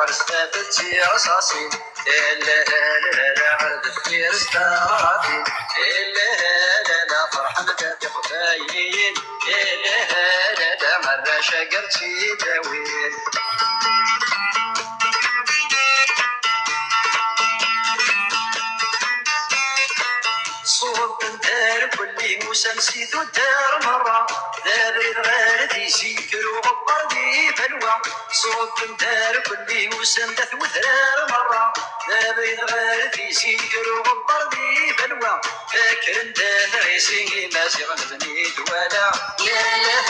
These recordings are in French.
رستفتي رصاصي لا لا لا عرفتي رستاطي لا لا فرحة متاتي خفايين لا لا مرة شقرتي داوين صوت الدار كل موسى نسيتو الدار مرة دابر غارتي سيكر وغبر دي بلوى صوت الدار كل موسى ندث وثرار مرة دابر غارتي سيكر وغبر دي بلوى فاكر ندث عيسي ما زغن بنيد ولا لا لا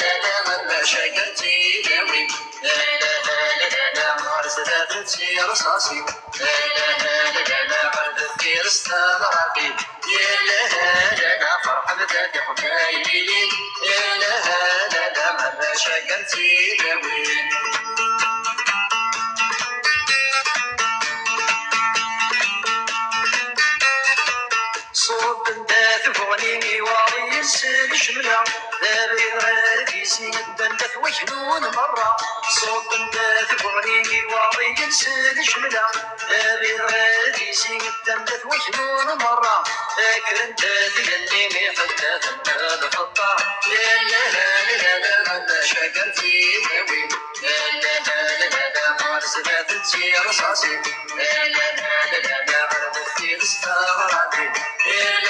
لا لا ما شقرتي داوي لا لا لا لا عرس ذاتي رصاصي لا لا لا لا عرفتي رستاطي لا لا فرحة ذاتي حكايين لا لا مرة شقرتي داوين صوت الداث فغنيني واضي السل شملة دابي غير سيد بندث وجنون مرة صوت الداث فغنيني واضي السل شملة دابي غير سيد بندث وجنون مرة فاكر الداث يليني حتى ثمال حطة لا لا لا لا لا شقرتي داوي لا لا لا لا مارس ذاتي رصاصي لا لا لا لا عرفتي رستاطي لا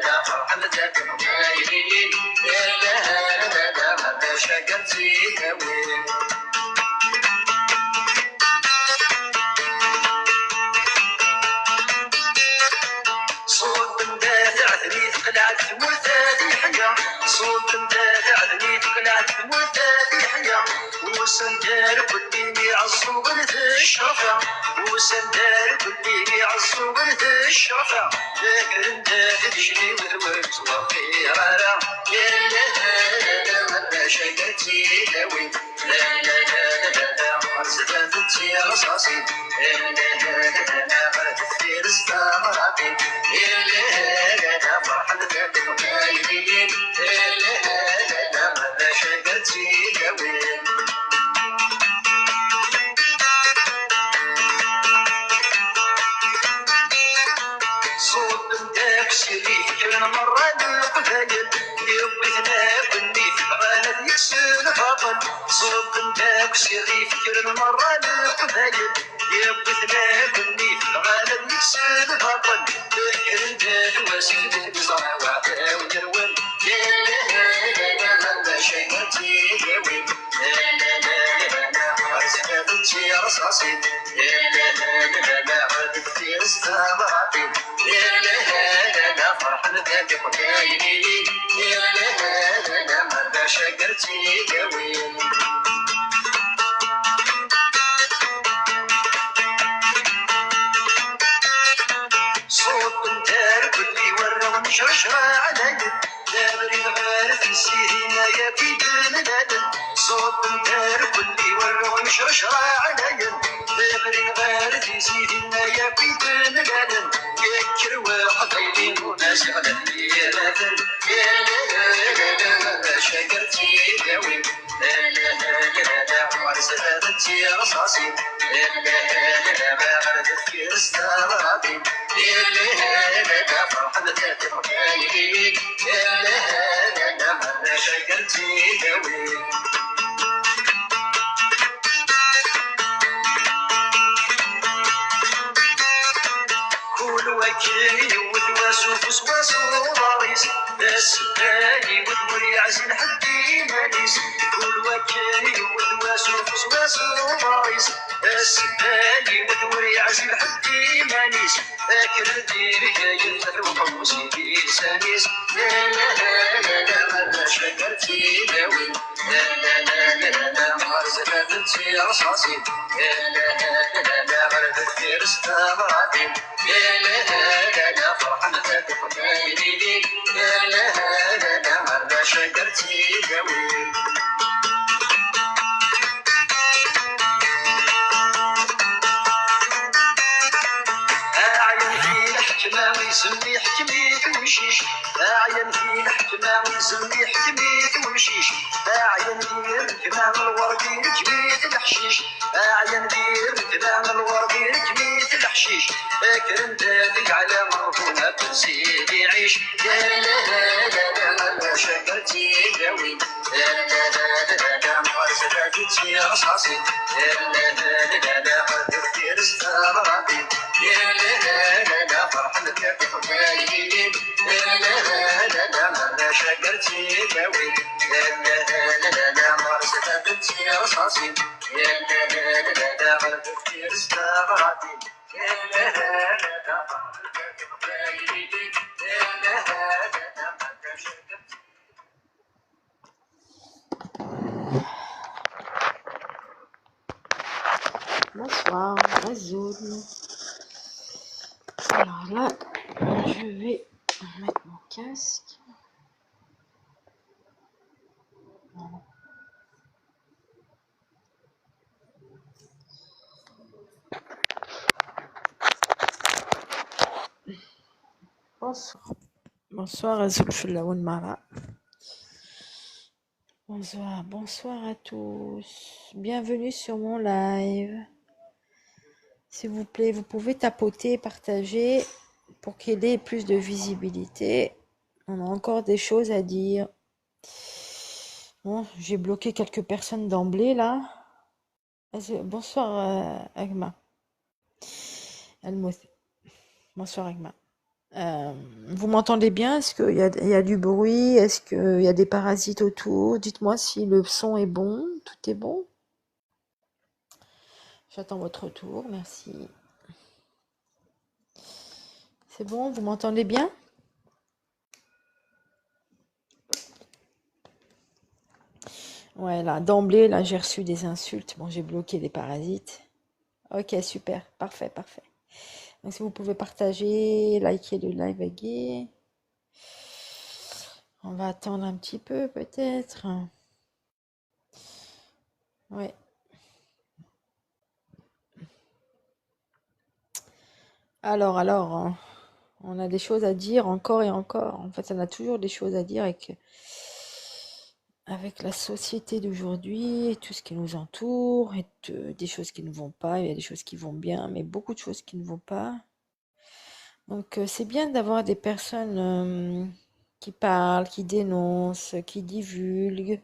لا فرحة متاتي حكايين لا لا مرة شقرتي داوين صوت بندات عثني تقلعت ثمرتاتي حيا صوت بندات عثني تقلعت ثمرتاتي حيا وسندار كلي عالصوب الشرفة وسندار كلي عالصوب الشرفة فاكر ندات تجري وذوقت وخيرارا لا لا لا مرة شقرتي داوي لا لا لا لا عرس ذاتي رصاصي لا لا لا عرفتي رستاطي لا لا فرحة ذاتي حكايين لا لا مرة شقرتي داوين صوت مداك شريف كان مرة القبايل يبثنا كني في غالة يكسر فاطل صوت مداك شريف كان مرة القبايل يبثنا كني في غالة يكسر فاطل فاكر انت وسيدة بزرع وعدا ونروان لا لا لا لا شقرتي داوين لا لا لا عرس ذاتي رصاصي لا لا لا عرفتي رستاطي لا لا فرحة ذاتي حكايين لا لا مرة شقرتي داوين صوت الدار كلي ورا مشرشرة علي دابري غير في سيدنا يا بيد مدادن صوت الدار كلي ورا مشرشرة علي دابري غير في سيدنا يا بيد مدادن يكر واحد غيرين وناس غلبي لادن لا لا شقرتي داوي لا لا لا عرس ذاتي رصاصي لا لا ما عرفتي رستاطي لا لا فرحة ذاتي حكايين لا لا مرة شقرتي داوين كل وكيل وثواسو فسواسو ضاريس بس بالي وثوري عزين حدي ماليس كل وكيل وثواسو فسواسو ضاريس غريز السبالي ودوري عزيز حدي مانيس اكل ديري كاين تروح وسيدي سانيس لا لا لا لا لا شكرتي داوي لا لا لا لا لا غرزة بنتي رصاصي لا لا لا لا غرزة دير استغرابي لا لا لا لا فرحنا تقبلي لا لا لا لا مرة شكرتي داوي الحكمة ويسمي حكميت ومشيش عين في الحكمة ويسمي حكميت ومشيش عين دير الكمام الوردي ركبيت الحشيش عين دير الكمام الوردي ركبيت الحشيش كرم دافق على مرهونة بنسيدي عيش لا لا لا لا لا شكرتي داوي لا لا لا لا لا مرزبة بنتي رصاصي لا لا لا لا قدر دير استغرابي لا لا لا لا فرحنا تقبلي لا لا لا لا مرة شكرتي داوي لا لا لا لا مرزبة بنتي رصاصي لا لا لا لا قدر دير استغرابي لا لا لا لا فرحنا تقبلي لا لا لا مرة شكرتي. Bonsoir, Azoul. Alors là, je vais mettre mon casque. Bonsoir. Bonsoir, Azoul Choulaoun Mara. Bonsoir, bonsoir à tous. Bienvenue sur mon live. S'il vous plaît, vous pouvez tapoter, partager pour qu'il ait plus de visibilité. On a encore des choses à dire. Bon, j'ai bloqué quelques personnes d'emblée là. Bonsoir Agma. Almoth. Bonsoir Agma. Vous m'entendez bien? Est-ce qu'il y a du bruit? Est-ce qu'il y a des parasites autour? Dites-moi si le son est bon. Tout est bon? J'attends votre retour. Merci. C'est bon? Vous m'entendez bien? Ouais, là, d'emblée, là, j'ai reçu des insultes. Bon, j'ai bloqué des parasites. Ok, super. Parfait, parfait. Donc, si vous pouvez partager, liker le live à Guy. On va attendre un petit peu, peut-être. Ouais. Alors, hein, on a des choses à dire encore et encore. En fait, on a toujours des choses à dire avec la société d'aujourd'hui, et tout ce qui nous entoure, et des choses qui ne vont pas, il y a des choses qui vont bien, mais beaucoup de choses qui ne vont pas. Donc, c'est bien d'avoir des personnes qui parlent, qui dénoncent, qui divulguent.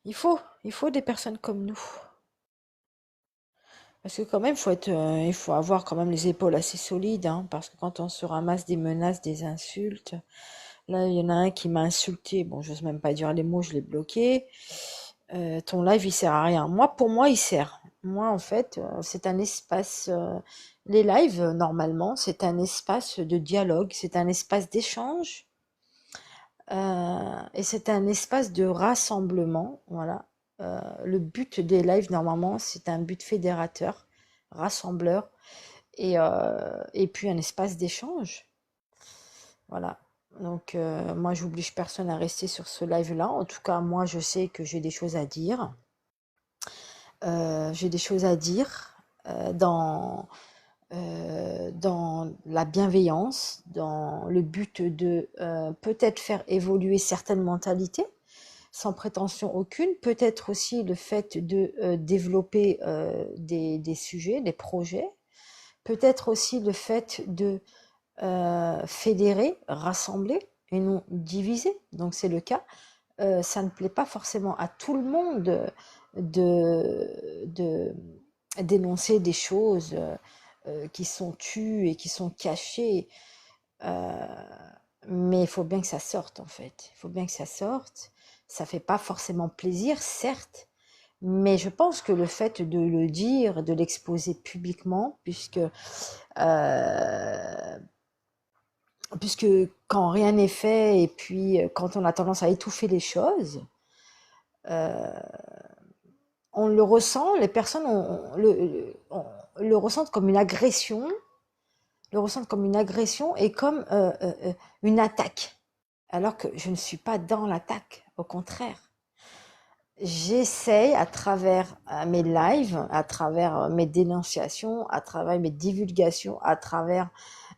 Il faut des personnes comme nous. Parce que quand même, il faut avoir quand même les épaules assez solides, hein, parce que quand on se ramasse des menaces, des insultes, là, il y en a un qui m'a insulté, bon, j'ose même pas dire les mots, je l'ai bloqué. Ton live, il sert à rien. Pour moi, il sert. Moi, en fait, c'est un espace, les lives, normalement, c'est un espace de dialogue, c'est un espace d'échange, et c'est un espace de rassemblement, voilà. Le but des lives, normalement, c'est un but fédérateur, rassembleur, et puis un espace d'échange. Voilà. Donc, moi, j'oblige personne à rester sur ce live-là. En tout cas, moi, je sais que j'ai des choses à dire. J'ai des choses à dire dans la bienveillance, dans le but de peut-être faire évoluer certaines mentalités, sans prétention aucune, peut-être aussi le fait de développer des sujets, des projets, peut-être aussi le fait de fédérer, rassembler et non diviser. Donc c'est le cas. Ça ne plaît pas forcément à tout le monde de dénoncer des choses qui sont tues et qui sont cachées. Mais il faut bien que ça sorte en fait. Il faut bien que ça sorte. Ça fait pas forcément plaisir, certes, Mais je pense que le fait de le dire, de l'exposer publiquement, euh, puisque quand rien n'est fait et puis quand on a tendance à étouffer les choses, euh, on le ressent, les personnes le ressentent comme une agression, le ressentent comme une agression et comme une attaque. Alors que je ne suis pas dans l'attaque, au contraire. J'essaye à travers mes lives, à travers mes dénonciations, à travers mes divulgations, à travers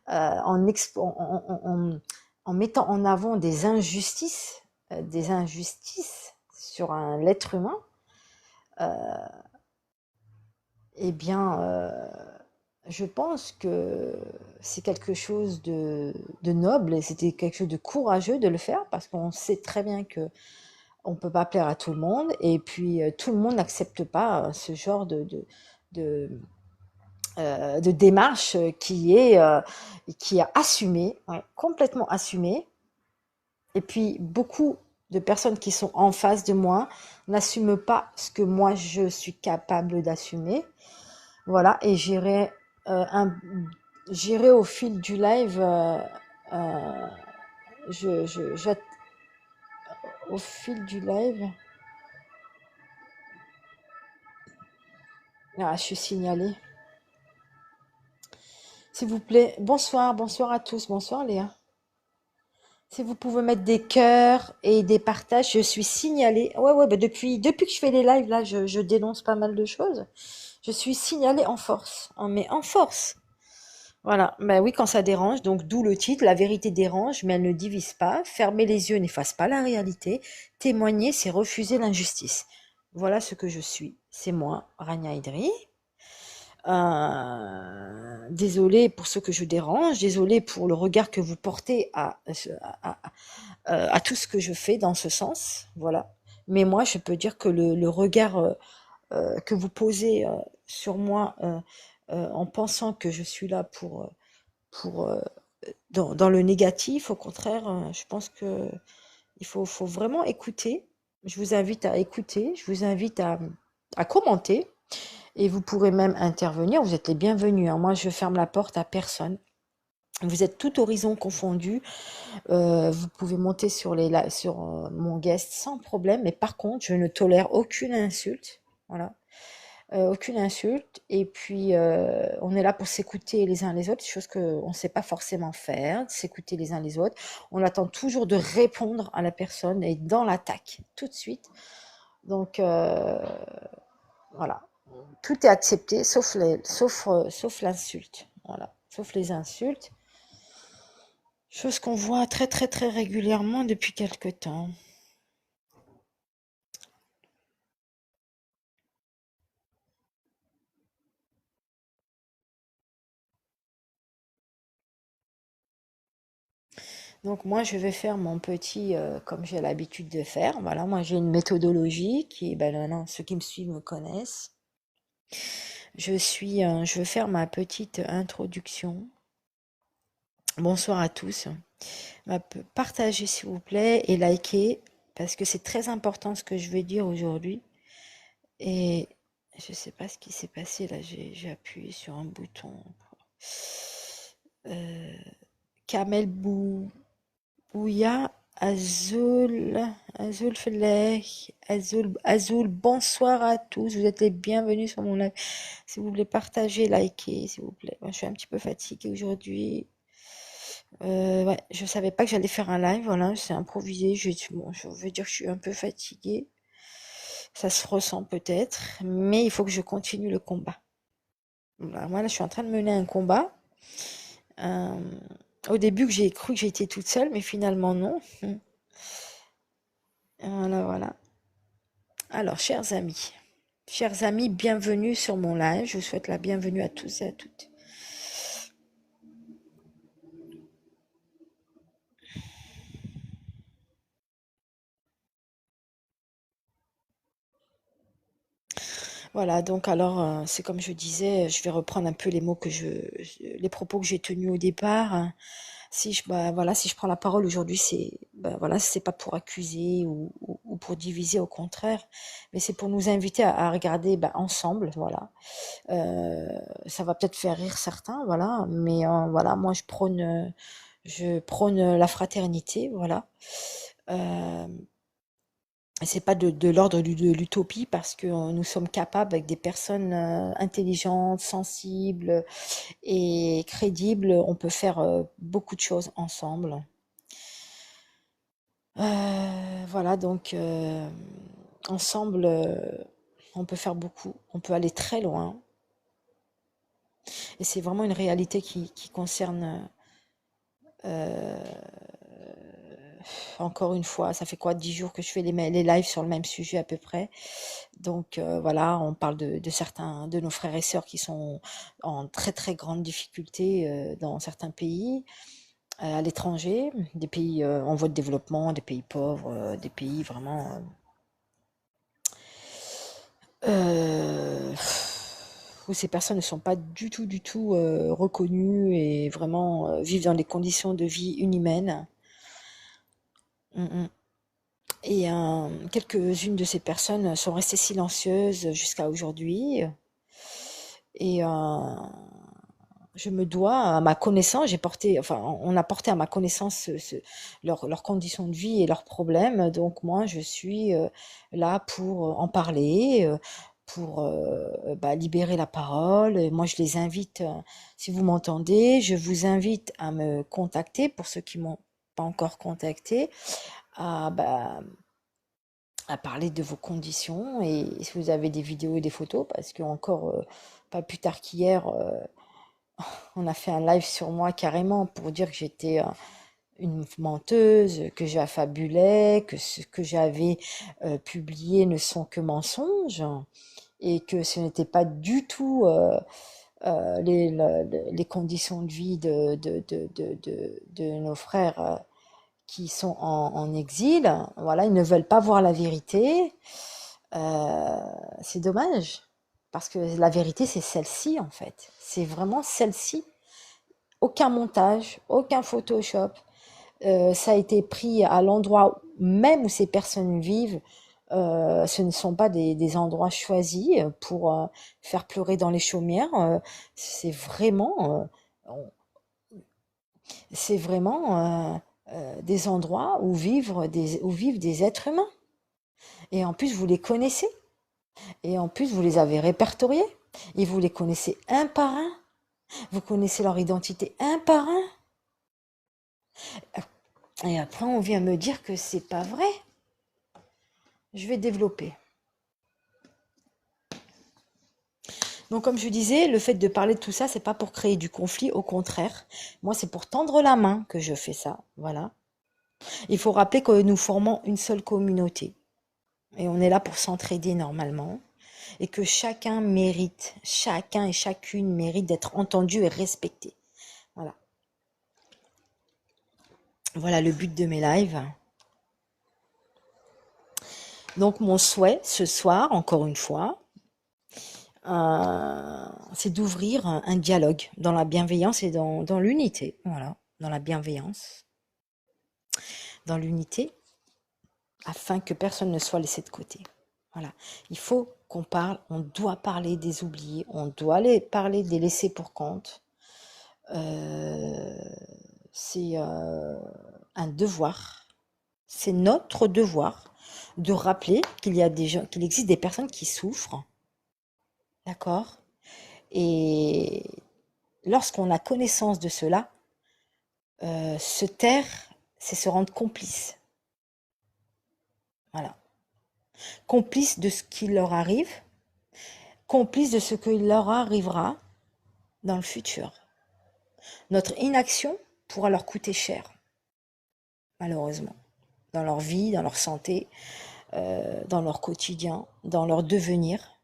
en mettant en avant des injustices sur l'être humain, euh, eh bien, je pense que c'est quelque chose de noble et c'était quelque chose de courageux de le faire parce qu'on sait très bien que on peut pas plaire à tout le monde et puis tout le monde n'accepte pas ce genre de, de démarche qui est assumée, ouais, complètement assumée. Et puis beaucoup de personnes qui sont en face de moi n'assument pas ce que moi je suis capable d'assumer. Voilà, et j'irai au fil du live, euh, je, au fil du live. Ah, je suis signalée. S'il vous plaît, bonsoir, bonsoir à tous, bonsoir Léa. Si vous pouvez mettre des cœurs et des partages, je suis signalée. Ouais, ouais, bah depuis que je fais les lives, là, je dénonce pas mal de choses. Je suis signalée en force, mais en force. Voilà, ben oui, quand ça dérange, donc d'où le titre, la vérité dérange, mais elle ne divise pas. Fermer les yeux n'efface pas la réalité. Témoigner, c'est refuser l'injustice. Voilà ce que je suis. C'est moi, Rania Idri. Désolée pour ce que je dérange, désolée pour le regard que vous portez à tout ce que je fais dans ce sens, voilà. Mais moi, je peux dire que le regard que vous posez sur moi en pensant que je suis là pour dans le négatif, au contraire, je pense que faut vraiment écouter. Je vous invite à écouter, je vous invite à commenter. Et vous pourrez même intervenir, vous êtes les bienvenus, hein. Moi, je ferme la porte à personne. Vous êtes tout horizon confondu. Vous pouvez monter sur mon guest sans problème. Mais par contre, je ne tolère aucune insulte. Voilà. Aucune insulte. Et puis, on est là pour s'écouter les uns les autres, chose qu'on ne sait pas forcément faire, s'écouter les uns les autres. On attend toujours de répondre à la personne et dans l'attaque, tout de suite. Donc, voilà. Tout est accepté, sauf l'insulte. Voilà. Sauf les insultes. Chose qu'on voit très très très régulièrement depuis quelque temps. Donc moi, je vais faire mon petit, comme j'ai l'habitude de faire. Voilà, moi j'ai une méthodologie qui, ben maintenant, ceux qui me suivent me connaissent. Je vais faire ma petite introduction. Bonsoir à tous. Partagez s'il vous plaît et likez parce que c'est très important ce que je vais dire aujourd'hui. Et je sais pas ce qui s'est passé là, j'ai appuyé sur un bouton. Euh, Kamel Bouya, Azul Feleh, Azul, bonsoir à tous, vous êtes les bienvenus sur mon live. Si vous voulez partager, liker, s'il vous plaît. Moi, je suis un petit peu fatiguée aujourd'hui. Ouais, je savais pas que j'allais faire un live, voilà, c'est improvisé. Bon, je veux dire que je suis un peu fatiguée. Ça se ressent peut-être, mais il faut que je continue le combat. Voilà, moi, là, je suis en train de mener un combat. Euh, Au début, que j'ai cru que j'étais toute seule, mais finalement, non. Voilà, voilà. Alors, chers amis, bienvenue sur mon live. Je vous souhaite la bienvenue à tous et à toutes. Voilà, donc alors, c'est comme je disais, je vais reprendre un peu les propos que j'ai tenus au départ. Si je prends la parole aujourd'hui, c'est, voilà, c'est pas pour accuser ou ou pour diviser, au contraire, mais c'est pour nous inviter à regarder ensemble, voilà. Euh, Ça va peut-être faire rire certains, voilà, mais voilà, moi je prône la fraternité, voilà. Euh, et c'est pas de l'ordre de l'utopie parce que nous sommes capables avec des personnes intelligentes, sensibles et crédibles, on peut faire beaucoup de choses ensemble. Voilà, donc ensemble, on peut faire beaucoup, on peut aller très loin. Et c'est vraiment une réalité qui concerne, euh, encore une fois, ça fait quoi, 10 jours que je fais les lives sur le même sujet à peu près. Donc voilà, on parle de certains de nos frères et sœurs qui sont en très très grande difficulté dans certains pays, à l'étranger, des pays en voie de développement, des pays pauvres, des pays vraiment euh, où ces personnes ne sont pas du tout reconnues et vraiment vivent dans des conditions de vie inhumaines. Mm, mm. Et quelques-unes de ces personnes sont restées silencieuses jusqu'à aujourd'hui. Et je me dois, à ma connaissance, on a porté à ma connaissance leurs conditions de vie et leurs problèmes. Donc moi, je suis là pour en parler, pour libérer la parole. Et moi, je les invite, si vous m'entendez, je vous invite à me contacter, pour ceux qui m'ont pas encore contacté, à, à parler de vos conditions. Et si vous avez des vidéos et des photos, parce que encore pas plus tard qu'hier, on a fait un live sur moi carrément pour dire que j'étais une menteuse, que j'affabulais, que ce que j'avais publié ne sont que mensonges et que ce n'était pas du tout les conditions de vie de nos frères qui sont en exil. Voilà, ils ne veulent pas voir la vérité. Euh, c'est dommage parce que la vérité, c'est celle-ci en fait. C'est vraiment celle-ci. Aucun montage, aucun Photoshop. Ça a été pris à l'endroit même où ces personnes vivent. Ce ne sont pas des endroits choisis pour faire pleurer dans les chaumières. C'est vraiment, c'est vraiment des endroits où vivent des êtres humains. Et en plus, vous les connaissez. Et en plus, vous les avez répertoriés. Et vous les connaissez un par un. Vous connaissez leur identité un par un. Et après, on vient me dire que c'est pas vrai. Je vais développer. Donc, comme je disais, le fait de parler de tout ça, c'est pas pour créer du conflit, au contraire. Moi, c'est pour tendre la main que je fais ça. Voilà. Il faut rappeler que nous formons une seule communauté. Et on est là pour s'entraider normalement. Et que chacun et chacune mérite d'être entendu et respecté. Voilà. Voilà le but de mes lives. Donc, mon souhait ce soir, encore une fois, c'est d'ouvrir un dialogue dans la bienveillance et dans l'unité. Voilà, dans la bienveillance, dans l'unité, afin que personne ne soit laissé de côté. Voilà, il faut qu'on parle, on doit parler des oubliés, on doit parler des laissés pour compte. Euh, c'est un devoir, c'est notre devoir de rappeler qu'il y a des gens, qu'il existe des personnes qui souffrent, d'accord? Et lorsqu'on a connaissance de cela, se taire, c'est se rendre complice. Voilà. Complice de ce qui leur arrive, complice de ce qui leur arrivera dans le futur. Notre inaction pourra leur coûter cher, malheureusement, dans leur vie, dans leur santé, dans leur quotidien, dans leur devenir.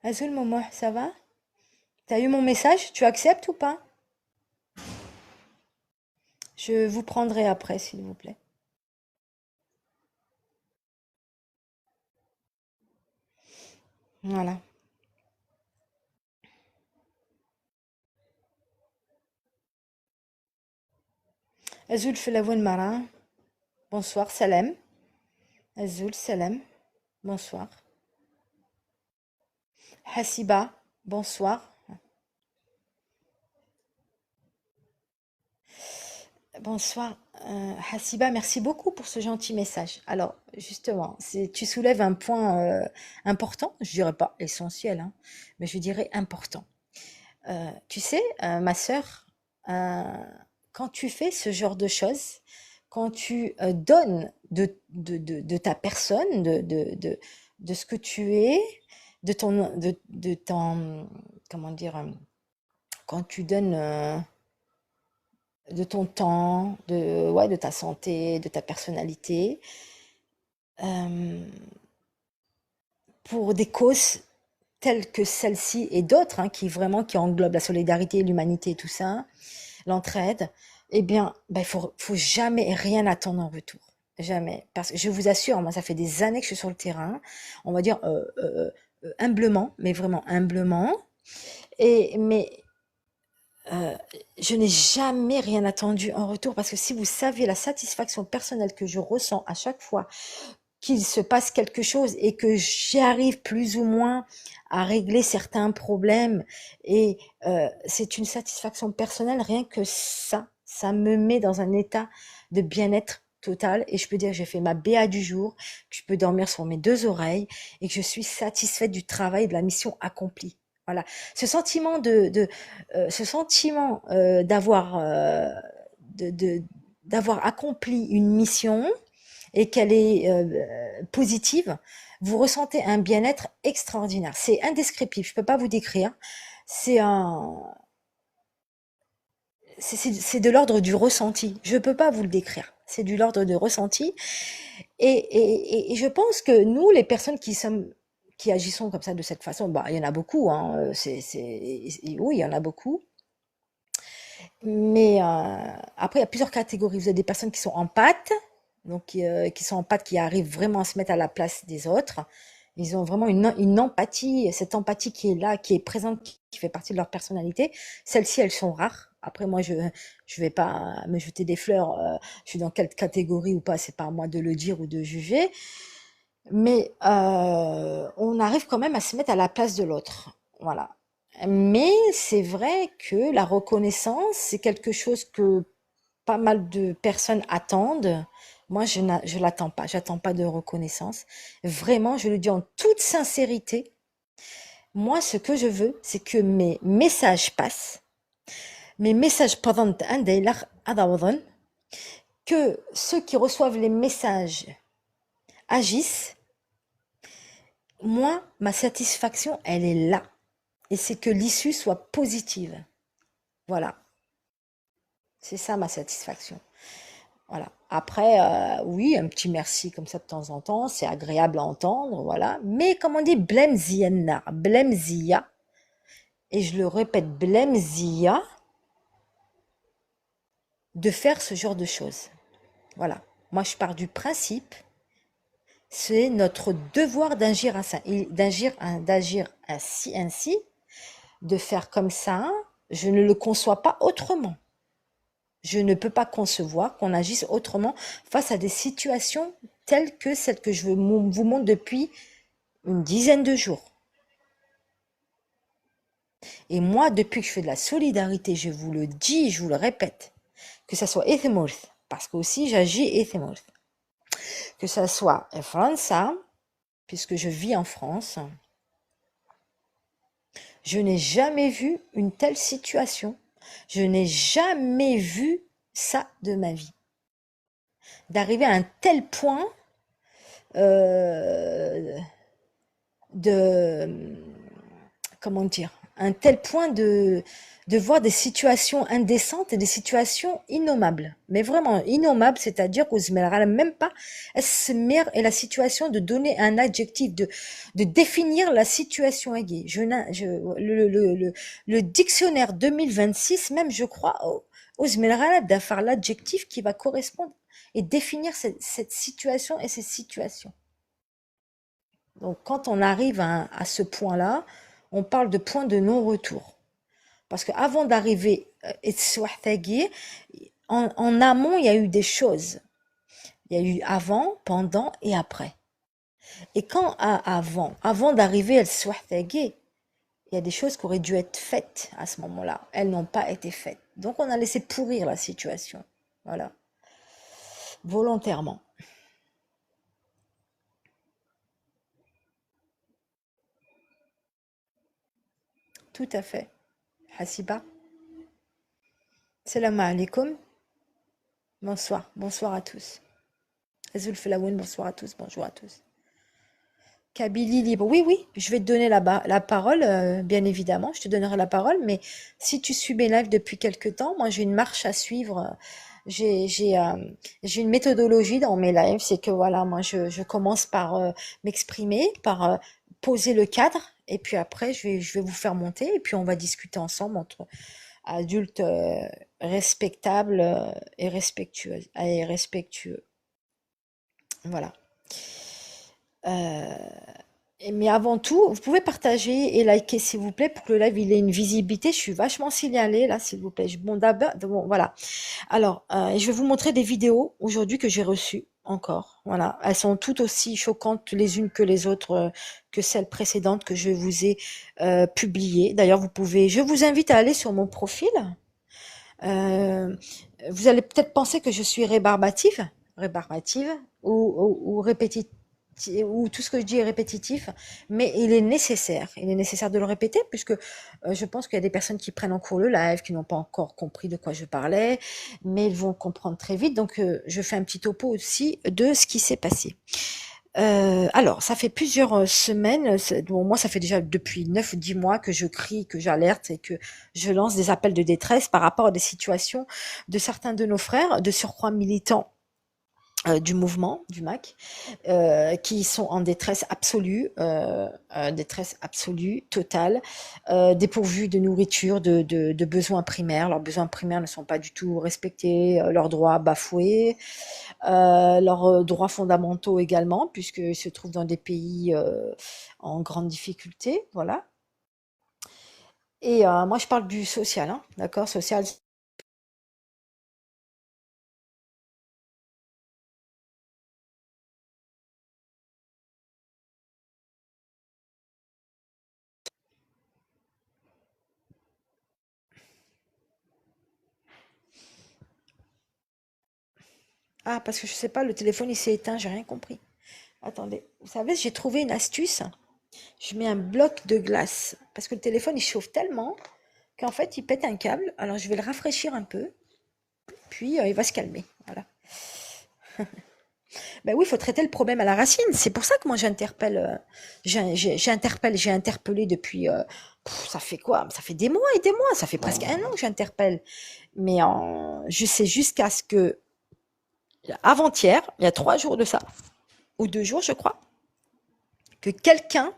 Azul, Momo, ça va? T'as eu mon message? Tu acceptes ou pas? Je vous prendrai après, s'il vous plaît. Voilà. Azul Felavoun Mara. Bonsoir, Salem. Azul, Salem. Bonsoir. Hasiba. Bonsoir. Bonsoir, Hasiba, merci beaucoup pour ce gentil message. Alors, justement, tu soulèves un point important, je dirais pas essentiel, hein, mais je dirais important. Tu sais, ma sœur, euh, quand tu fais ce genre de choses, quand tu donnes de ta personne, de ce que tu es, de ton, comment dire, quand tu donnes de ton temps, ouais, de ta santé, de ta personnalité, euh, pour des causes telles que celle-ci et d'autres, hein, qui englobent la solidarité, l'humanité, tout ça, l'entraide, eh bien, ben, faut jamais rien attendre en retour. Jamais. Parce que je vous assure, moi, ça fait des années que je suis sur le terrain, on va dire humblement, mais vraiment humblement. Mais euh, je n'ai jamais rien attendu en retour parce que si vous saviez la satisfaction personnelle que je ressens à chaque fois qu'il se passe quelque chose et que j'y arrive plus ou moins à régler certains problèmes et c'est une satisfaction personnelle, rien que ça me met dans un état de bien-être total et je peux dire que j'ai fait ma BA du jour, que je peux dormir sur mes deux oreilles et que je suis satisfaite du travail et de la mission accomplie. Voilà, ce sentiment d'avoir d'avoir accompli une mission et qu'elle est positive, vous ressentez un bien-être extraordinaire. C'est indescriptible, je ne peux pas vous décrire. C'est un, c'est de l'ordre du ressenti. Je ne peux pas vous le décrire. C'est de l'ordre de ressenti. Et je pense que nous, les personnes qui agissons comme ça de cette façon, bah, il y en a beaucoup. Hein, oui, il y en a beaucoup. Mais après, il y a plusieurs catégories. Vous avez des personnes qui sont empathes, donc qui sont empathes, qui arrivent vraiment à se mettre à la place des autres. Ils ont vraiment une empathie, cette empathie qui est là, qui est présente, qui fait partie de leur personnalité. Celles-ci, elles sont rares. Après, moi, je vais pas me jeter des fleurs. Je suis dans quelle catégorie ou pas, c'est pas à moi de le dire ou de juger. Mais on arrive quand même à se mettre à la place de l'autre. Voilà. Mais c'est vrai que la reconnaissance, c'est quelque chose que pas mal de personnes attendent. Moi, je l'attends pas. J'attends pas de reconnaissance. Vraiment, je le dis en toute sincérité. Moi, ce que je veux, c'est que mes messages passent. Mes messages pendant un daylar adawadan, que ceux qui reçoivent les messages agissent. Moi, ma satisfaction, elle est là. Et c'est que l'issue soit positive. Voilà. C'est ça ma satisfaction. Voilà. Après, oui, un petit merci comme ça de temps en temps, c'est agréable à entendre, voilà. Mais comme on dit, blemzienna, blemzia, et je le répète, blemzia, de faire ce genre de choses. Voilà. Moi, je pars du principe, c'est notre devoir d'agir ainsi, de faire comme ça. Je ne le conçois pas autrement. Je ne peux pas concevoir qu'on agisse autrement face à des situations telles que celles que je vous montre depuis une dizaine de jours. Et moi, depuis que je fais de la solidarité, je vous le dis, je vous le répète, que ça soit Ethemorth, parce que aussi j'agis Ethemorth, que ça soit France, puisque je vis en France, je n'ai jamais vu une telle situation. Je n'ai jamais vu ça de ma vie. D'arriver à un tel point euh, de, comment dire, un tel point de voir des situations indécentes et des situations innommables. Mais vraiment innommables, c'est-à-dire qu'on ne même pas et la situation de donner un adjectif, de définir la situation aiguë. Le dictionnaire 2026, même, je crois, d'avoir l'adjectif qui va correspondre et définir cette situation et ces situations. Donc, quand on arrive à ce point-là, on parle de point de non-retour. Parce qu'avant d'arriver En amont, il y a eu des choses. Il y a eu avant, pendant et après. Et avant d'arriver à Swahtage, il y a des choses qui auraient dû être faites à ce moment-là. Elles n'ont pas été faites. Donc on a laissé pourrir la situation. Voilà. Volontairement. Tout à fait. Hasiba. Salam alaikum. Bonsoir. Bonsoir à tous. Azul Felaoun, bonsoir à tous. Bonjour à tous. Kabylie libre. Oui, oui, je vais te donner la parole, bien évidemment. Je te donnerai la parole. Mais si tu suis mes lives depuis quelque temps, moi j'ai une marche à suivre. J'ai j'ai euh, j'ai une méthodologie dans mes lives. C'est que voilà, moi je commence par m'exprimer, par poser le cadre. Et puis après, je vais vous faire monter. Et puis on va discuter ensemble entre adultes respectables et respectueux. Et respectueux. Voilà. Euh, mais avant tout, vous pouvez partager et liker s'il vous plaît pour que le live il ait une visibilité. Je suis vachement signalée là, s'il vous plaît. Bon, d'abord, bon, voilà. Alors, je vais vous montrer des vidéos aujourd'hui que j'ai reçues encore. Voilà, elles sont toutes aussi choquantes les unes que les autres, que celles précédentes que je vous ai publiées. D'ailleurs, je vous invite à aller sur mon profil. Euh, Vous allez peut-être penser que je suis rébarbative ou répétitive, ou tout ce que je dis est répétitif, mais il est nécessaire. Il est nécessaire de le répéter puisque je pense qu'il y a des personnes qui prennent en cours le live, qui n'ont pas encore compris de quoi je parlais, mais ils vont comprendre très vite. Donc, je fais un petit topo aussi de ce qui s'est passé. Alors, ça fait plusieurs semaines, bon, moi ça fait déjà depuis 9 ou 10 mois que je crie, que j'alerte et que je lance des appels de détresse par rapport à des situations de certains de nos frères, de surcroît militants du mouvement, du MAC, qui sont en détresse absolue, totale, dépourvus de nourriture, de besoins primaires. Leurs besoins primaires ne sont pas du tout respectés, leurs droits bafoués, leurs droits fondamentaux également, puisqu'ils se trouvent dans des pays en grande difficulté, voilà. Et moi, je parle du social, hein, d'accord, social. Ah, parce que je sais pas, le téléphone il s'est éteint, j'ai rien compris. Attendez, vous savez, j'ai trouvé une astuce. Je mets un bloc de glace parce que le téléphone il chauffe tellement qu'en fait il pète un câble. Alors je vais le rafraîchir un peu, puis il va se calmer. Voilà. Ben oui, il faut traiter le problème à la racine. C'est pour ça que moi j'interpelle, j'ai interpellé depuis, ça fait quoi? Ça fait des mois et des mois, ça fait presque un an que j'interpelle. Mais je sais jusqu'à ce que, avant-hier, il y a 3 jours de ça, ou 2 jours je crois, que quelqu'un,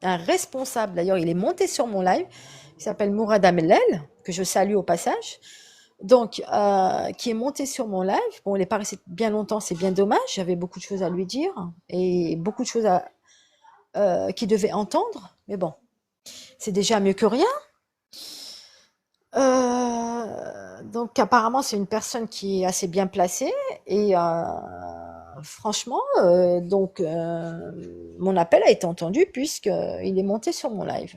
un responsable, d'ailleurs il est monté sur mon live, il s'appelle Mourad Amellel, que je salue au passage, donc qui est monté sur mon live. Bon, il n'est pas resté bien longtemps, c'est bien dommage, j'avais beaucoup de choses à lui dire et beaucoup de choses qu'il devait entendre, mais bon, c'est déjà mieux que rien. Donc apparemment c'est une personne qui est assez bien placée et franchement, mon appel a été entendu puisqu'il est monté sur mon live.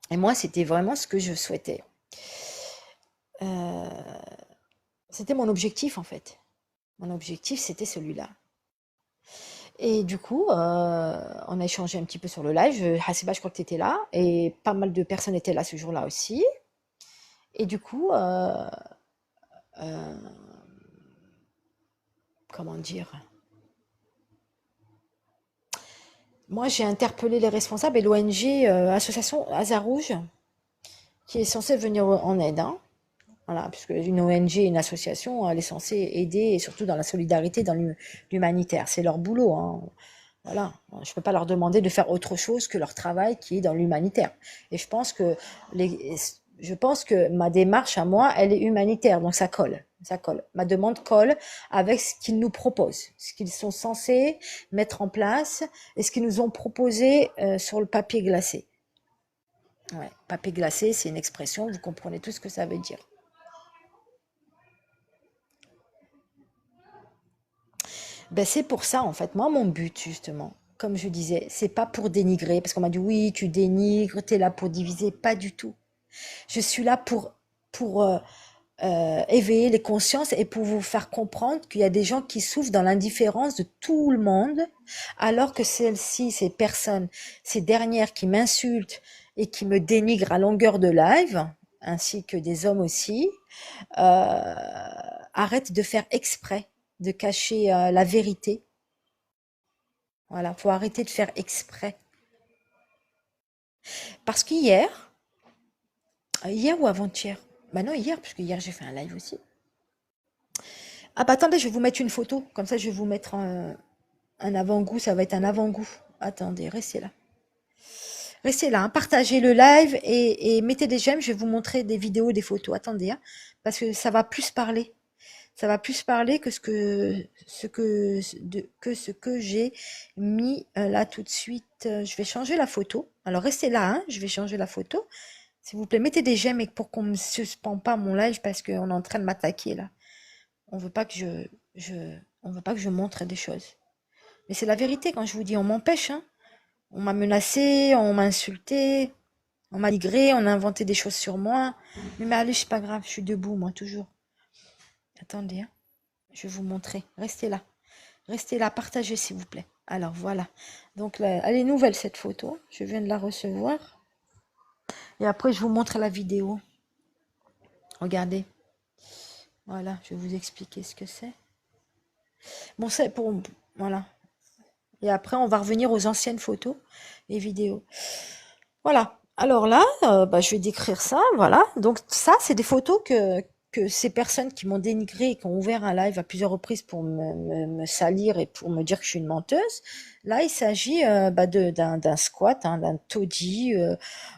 Et moi, c'était vraiment ce que je souhaitais. Euh, C'était mon objectif en fait. Mon objectif, c'était celui-là. Et du coup, on a échangé un petit peu sur le live. Hasiba, je crois que tu étais là. Et pas mal de personnes étaient là ce jour-là aussi. Et du coup, euh, comment dire? Moi, j'ai interpellé les responsables et l'ONG Association Hasard Rouge, qui est censée venir en aide, hein. Voilà, puisque une ONG, une association, elle est censée aider, et surtout dans la solidarité, dans l'humanitaire. C'est leur boulot, hein. Voilà, je ne peux pas leur demander de faire autre chose que leur travail qui est dans l'humanitaire. Et les, je pense que ma démarche à moi, elle est humanitaire, donc ça colle, ça colle. Ma demande colle avec ce qu'ils nous proposent, ce qu'ils sont censés mettre en place et ce qu'ils nous ont proposé sur le papier glacé. Ouais, papier glacé, c'est une expression, vous comprenez tout ce que ça veut dire. Ben, c'est pour ça, en fait. Moi, mon but, justement, comme je disais, c'est pas pour dénigrer, parce qu'on m'a dit, oui, tu dénigres, t'es là pour diviser. Pas du tout. Je suis là pour éveiller les consciences et pour vous faire comprendre qu'il y a des gens qui souffrent dans l'indifférence de tout le monde, alors que celles-ci, ces personnes, ces dernières qui m'insultent et qui me dénigrent à longueur de live, ainsi que des hommes aussi, arrêtent de faire exprès de cacher la vérité. Voilà, faut arrêter de faire exprès. Parce qu'hier, hier ou avant-hier, bah non, hier, parce que hier j'ai fait un live aussi. Ah bah attendez, je vais vous mettre une photo, comme ça je vais vous mettre un avant-goût, ça va être un avant-goût. Attendez, restez là. Restez là, hein, partagez le live et mettez des j'aime, je vais vous montrer des vidéos, des photos. Attendez, hein, parce que ça va plus parler. Ça va plus parler que ce que j'ai mis là tout de suite. Je vais changer la photo. Alors restez là, hein, je vais changer la photo. S'il vous plaît, mettez des j'aime et pour qu'on ne me suspend pas mon live parce qu'on est en train de m'attaquer là. On veut pas que on veut pas que je montre des choses. Mais c'est la vérité quand je vous dis, on m'empêche, hein. On m'a menacé, on m'a insulté, on m'a ligré, on a inventé des choses sur moi. Mais allez, c'est pas grave, je suis debout, moi, toujours. Attendez, hein. Je vais vous montrer. Restez là, partagez s'il vous plaît. Alors voilà. Donc là, elle est nouvelle cette photo. Je viens de la recevoir. Et après, je vous montre la vidéo. Regardez. Voilà, je vais vous expliquer ce que c'est. Bon, c'est pour... Voilà. Et après, on va revenir aux anciennes photos et vidéos. Voilà. Alors là, bah, je vais décrire ça. Voilà. Donc ça, c'est des photos que ces personnes qui m'ont dénigré et qui ont ouvert un live à plusieurs reprises pour me salir et pour me dire que je suis une menteuse. Là, il s'agit bah, d'un squat, hein, d'un taudis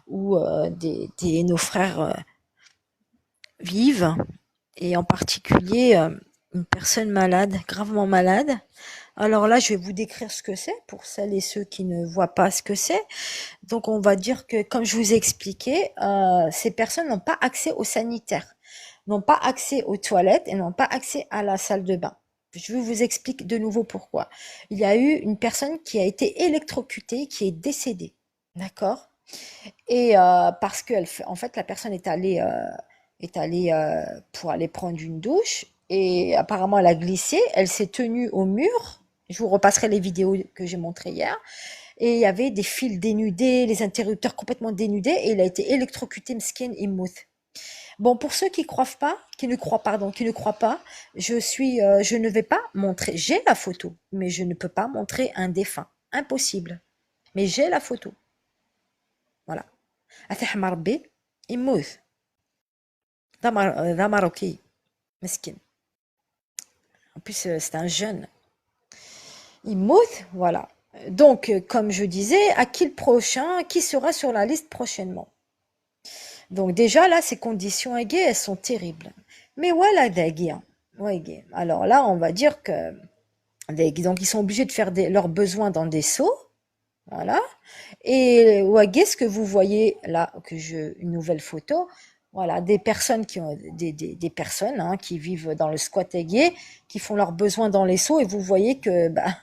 où nos frères vivent et en particulier une personne malade, gravement malade. Alors là, je vais vous décrire ce que c'est pour celles et ceux qui ne voient pas ce que c'est. Donc, on va dire que, comme je vous ai expliqué, ces personnes n'ont pas accès aux sanitaires, n'ont pas accès aux toilettes et n'ont pas accès à la salle de bain. Je vous explique de nouveau pourquoi. Il y a eu une personne qui a été électrocutée, qui est décédée. D'accord? Et parce que, en fait, la personne est allée pour aller prendre une douche et apparemment elle a glissé, elle s'est tenue au mur. Je vous repasserai les vidéos que j'ai montrées hier. Et il y avait des fils dénudés, les interrupteurs complètement dénudés et il a été électrocuté, Mskin Imouth. Bon, pour ceux qui croient pas, qui ne croient, pardon, qui ne croient pas, je ne vais pas montrer, j'ai la photo, mais je ne peux pas montrer un défunt. Impossible. Mais j'ai la photo. Voilà. أتحمى ربي يموت ذا ماروكي مسكين en plus c'est un jeune يموت voilà donc comme je disais à qui le prochain qui sera sur la liste prochainement donc déjà là ces conditions égales elles sont terribles mais voilà ouais, alors là on va dire que donc ils sont obligés de faire leurs besoins dans des seaux. Voilà. Et ouais, ce que vous voyez là, une nouvelle photo, voilà, des personnes qui ont des personnes hein, qui vivent dans le squat aigué, qui font leurs besoins dans les seaux, et vous voyez que bah,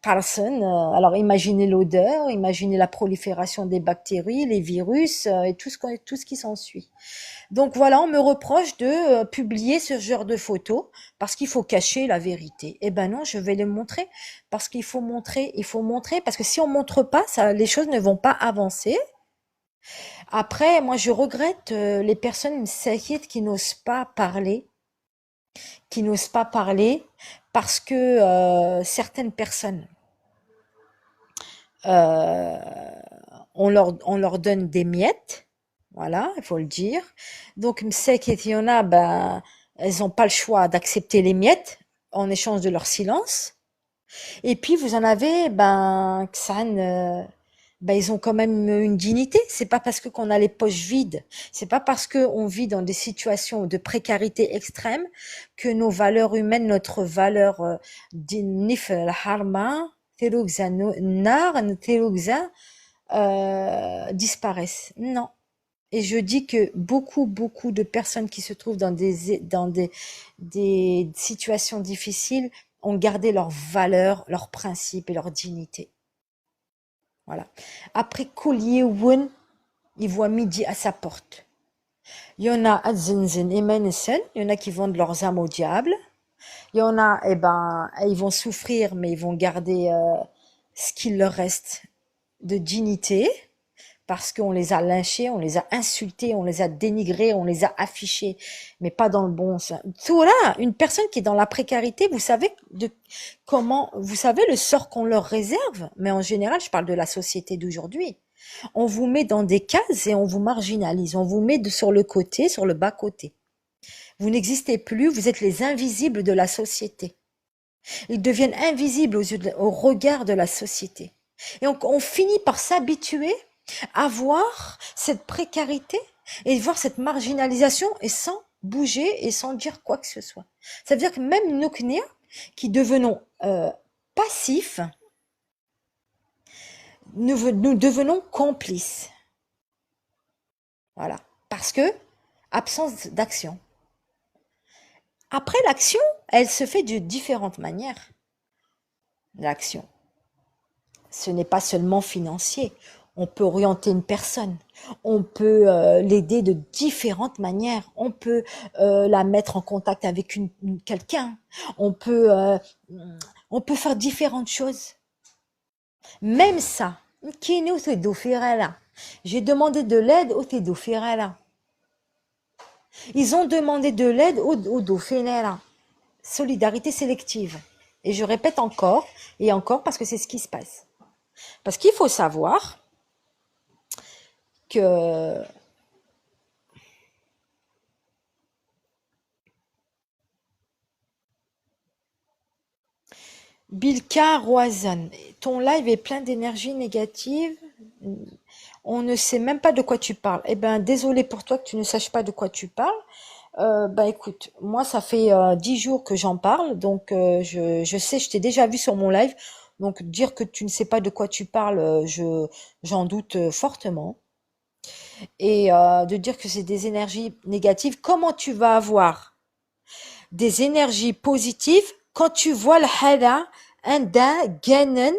personne. Alors imaginez l'odeur, imaginez la prolifération des bactéries, les virus et tout ce qui s'ensuit. Donc voilà, on me reproche de publier ce genre de photos parce qu'il faut cacher la vérité. Eh ben non, je vais les montrer parce qu'il faut montrer parce que si on montre pas, ça, les choses ne vont pas avancer. Après, moi, je regrette les personnes qui n'osent pas parler, parce que certaines personnes, euh, on leur donne des miettes. Voilà, il faut le dire. Donc, il y en a, ben, elles n'ont pas le choix d'accepter les miettes en échange de leur silence. Et puis, vous en avez, ben, ben, ils ont quand même une dignité. C'est pas parce que qu'on a les poches vides, c'est pas parce que on vit dans des situations de précarité extrême que nos valeurs humaines, notre valeur d'nif harma, disparaissent. Non. Et je dis que beaucoup de personnes qui se trouvent dans des situations difficiles ont gardé leurs valeurs, leurs principes et leur dignité. Voilà. Après, Kuliewen, il voit midi à sa porte. Il y en a à Zinzin et Menesen, il y en a qui vendent leurs âmes au diable. Il y en a, eh ben, ils vont souffrir, mais ils vont garder ce qu'il leur reste de dignité, parce qu'on les a lynchés, on les a insultés, on les a dénigrés, on les a affichés, mais pas dans le bon sens. Tout là, une personne qui est dans la précarité, vous savez vous savez le sort qu'on leur réserve, mais en général, je parle de la société d'aujourd'hui. On vous met dans des cases et on vous marginalise, on vous met sur le côté, sur le bas-côté. Vous n'existez plus, vous êtes les invisibles de la société. Ils deviennent invisibles au regard de la société. Et on finit par s'habituer à voir cette précarité et voir cette marginalisation et sans bouger et sans dire quoi que ce soit. Ça veut dire que même nous, qui devenons passifs, nous devenons complices. Voilà. Parce que absence d'action. Après, l'action, elle se fait de différentes manières. L'action. Ce n'est pas seulement financier. On peut orienter une personne. On peut l'aider de différentes manières. On peut la mettre en contact avec quelqu'un. On peut faire différentes choses. Même ça. J'ai demandé de l'aide au Tédofirala. Ils ont demandé de l'aide au Dauphinella. Solidarité sélective. Et je répète encore et encore parce que c'est ce qui se passe. Parce qu'il faut savoir que Bilka Roazan, ton live est plein d'énergie négative. On ne sait même pas de quoi tu parles. Eh ben, désolé pour toi que tu ne saches pas de quoi tu parles. Écoute, moi ça fait 10 jours que j'en parle, donc je sais, je t'ai déjà vu sur mon live, donc dire que tu ne sais pas de quoi tu parles, j'en doute fortement. Et de dire que c'est des énergies négatives, comment tu vas avoir des énergies positives quand tu vois le hala, anda, ganen,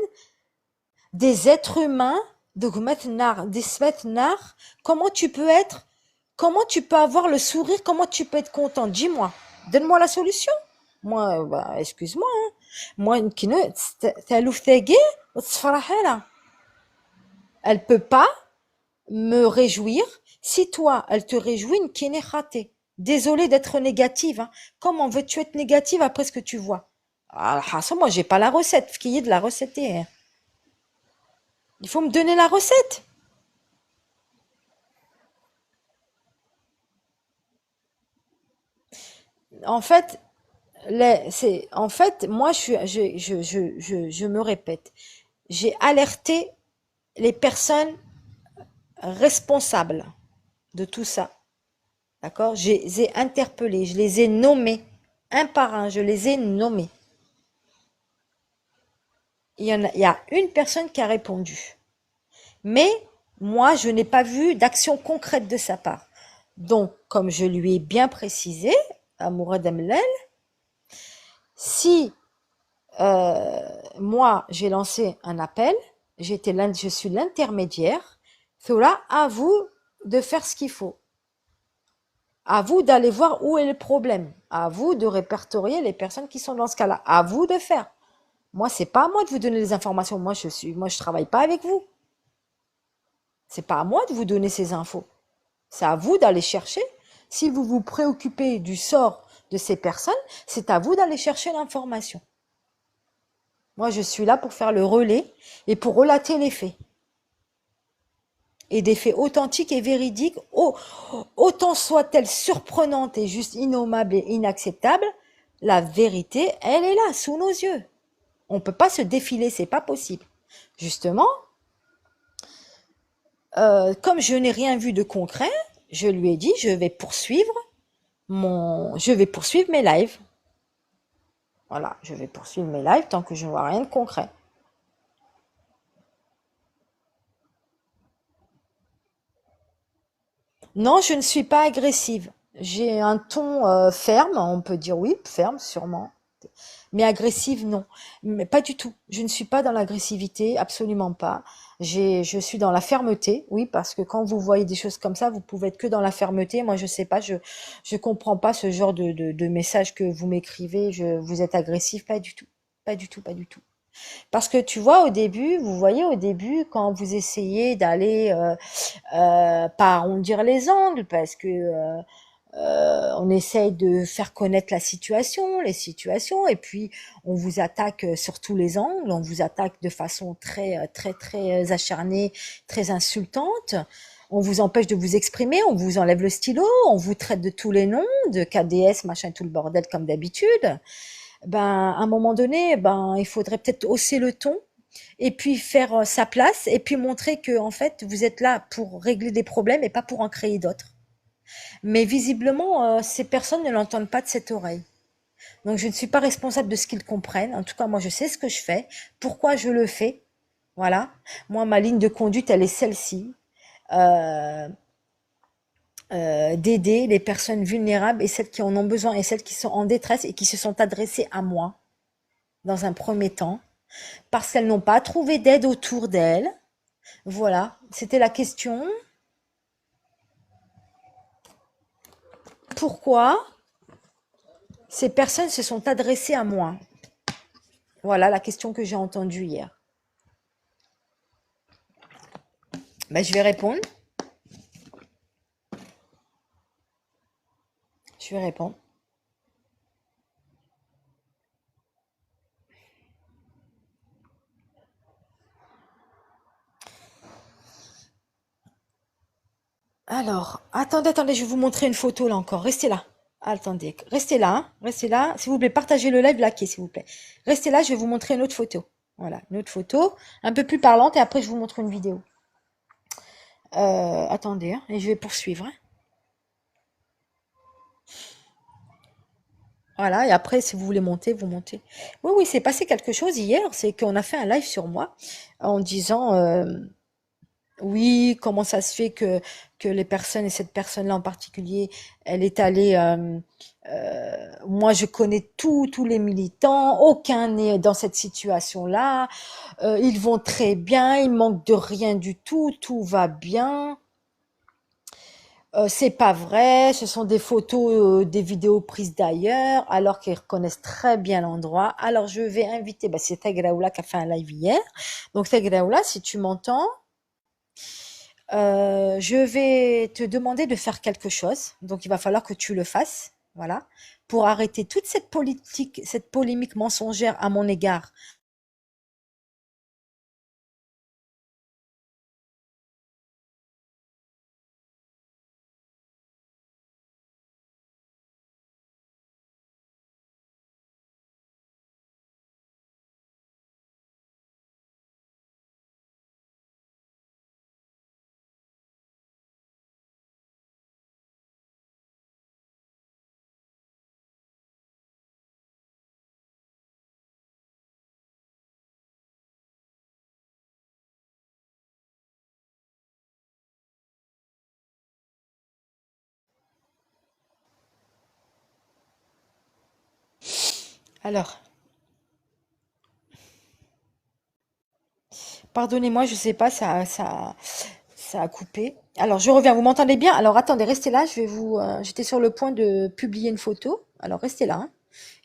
des êtres humains, des smetnar, comment tu peux avoir le sourire, comment tu peux être content? Dis-moi, donne-moi la solution. Moi, excuse-moi, hein. Moi, elle peut pas me réjouir si toi, elle te réjouit, une qui est ratée. Désolée d'être négative, hein. Comment veux-tu être négative après ce que tu vois? Ah, ça, moi, j'ai pas la recette. Qui est de la recette, hein. Il faut me donner la recette. En fait, moi, je me répète. J'ai alerté les personnes responsables de tout ça. D'accord? Je les ai interpellés, je les ai nommés. Un par un, je les ai nommés. Il y a une personne qui a répondu. Mais moi, je n'ai pas vu d'action concrète de sa part. Donc, comme je lui ai bien précisé, à Mourad Amlel, si moi, j'ai lancé un appel, je suis l'intermédiaire, cela à vous de faire ce qu'il faut. À vous d'aller voir où est le problème. À vous de répertorier les personnes qui sont dans ce cas-là. À vous de faire. Moi, c'est pas à moi de vous donner les informations. Moi, je travaille pas avec vous. C'est pas à moi de vous donner ces infos. C'est à vous d'aller chercher. Si vous vous préoccupez du sort de ces personnes, c'est à vous d'aller chercher l'information. Moi, je suis là pour faire le relais et pour relater les faits. Et des faits authentiques et véridiques, autant soit-elle surprenante et juste innommable et inacceptable, la vérité, elle est là, sous nos yeux. On ne peut pas se défiler, c'est pas possible. Justement, comme je n'ai rien vu de concret, je lui ai dit, je vais poursuivre mes lives. Voilà, je vais poursuivre mes lives tant que je ne vois rien de concret. Non, je ne suis pas agressive. J'ai un ton ferme, on peut dire oui, ferme sûrement. Mais agressive, non. Mais pas du tout. Je ne suis pas dans l'agressivité, absolument pas. Je suis dans la fermeté, oui, parce que quand vous voyez des choses comme ça, vous pouvez être que dans la fermeté. Moi, je sais pas, je comprends pas ce genre de message que vous m'écrivez. Vous êtes agressif, pas du tout. Pas du tout, pas du tout. Parce que tu vois, au début, vous voyez, au début, quand vous essayez d'aller, pas arrondir les angles, parce que on essaye de faire connaître la situation, les situations, et puis on vous attaque sur tous les angles, on vous attaque de façon très acharnée, très insultante. On vous empêche de vous exprimer, on vous enlève le stylo, on vous traite de tous les noms, de KDS, machin, tout le bordel comme d'habitude. Ben, à un moment donné, ben, il faudrait peut-être hausser le ton et puis faire sa place et puis montrer que en fait, vous êtes là pour régler des problèmes et pas pour en créer d'autres. Mais visiblement, ces personnes ne l'entendent pas de cette oreille. Donc je ne suis pas responsable de ce qu'ils comprennent. En tout cas, moi, je sais ce que je fais, pourquoi je le fais. Voilà. Moi, ma ligne de conduite, elle est celle-ci. Euh, d'aider les personnes vulnérables et celles qui en ont besoin et celles qui sont en détresse et qui se sont adressées à moi dans un premier temps parce qu'elles n'ont pas trouvé d'aide autour d'elles. Voilà, c'était la question. Pourquoi ces personnes se sont adressées à moi? Voilà la question que j'ai entendue hier. Ben, je vais répondre. Je vais répondre. Alors, attendez, je vais vous montrer une photo là encore. Restez là. Attendez, restez là, hein. Restez là. S'il vous plaît, partagez le live, likez, s'il vous plaît. Restez là, je vais vous montrer une autre photo. Voilà, une autre photo, un peu plus parlante, et après je vous montre une vidéo. Attendez, hein, et je vais poursuivre, hein. Voilà, et après, si vous voulez monter, vous montez. Oui, oui, c'est passé quelque chose hier, c'est qu'on a fait un live sur moi en disant, oui, comment ça se fait que les personnes, et cette personne-là en particulier, elle est allée, moi je connais tous les militants, aucun n'est dans cette situation-là, ils vont très bien, ils manquent de rien du tout va bien. C'est pas vrai, ce sont des photos, des vidéos prises d'ailleurs, alors qu'ils reconnaissent très bien l'endroit. Alors je vais inviter, bah, c'est Tagraoula qui a fait un live hier. Donc Tagraoula, si tu m'entends, je vais te demander de faire quelque chose. Donc il va falloir que tu le fasses, voilà, pour arrêter toute cette politique, cette polémique mensongère à mon égard. Alors, pardonnez-moi, je sais pas, ça a coupé. Alors, je reviens. Vous m'entendez bien? Alors, attendez, restez là. J'étais sur le point de publier une photo. Alors, restez là, hein,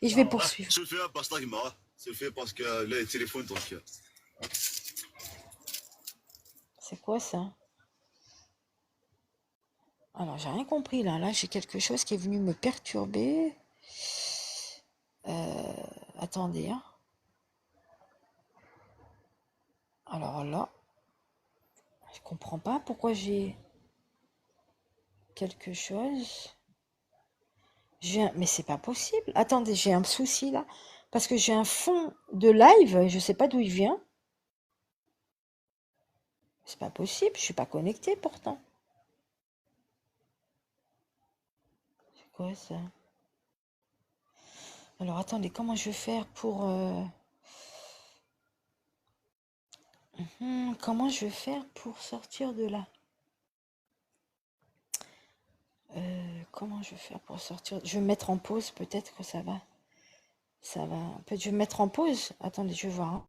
et je vais poursuivre. Je le fais parce que je le fais parce que là, le téléphone, donc. C'est quoi ça? Alors, j'ai rien compris là. Là, j'ai quelque chose qui est venu me perturber. Attendez, hein. Alors là, je comprends pas pourquoi j'ai quelque chose. Mais c'est pas possible. Attendez, j'ai un souci là. Parce que j'ai un fond de live, et je sais pas d'où il vient. C'est pas possible, je suis pas connectée pourtant. C'est quoi ça? Alors attendez, comment je vais faire pour... comment je vais faire pour sortir de là? Comment je vais faire pour sortir? Je vais me mettre en pause, peut-être que ça va. Ça va. Peut-être je vais me mettre en pause. Attendez, je vais voir, hein.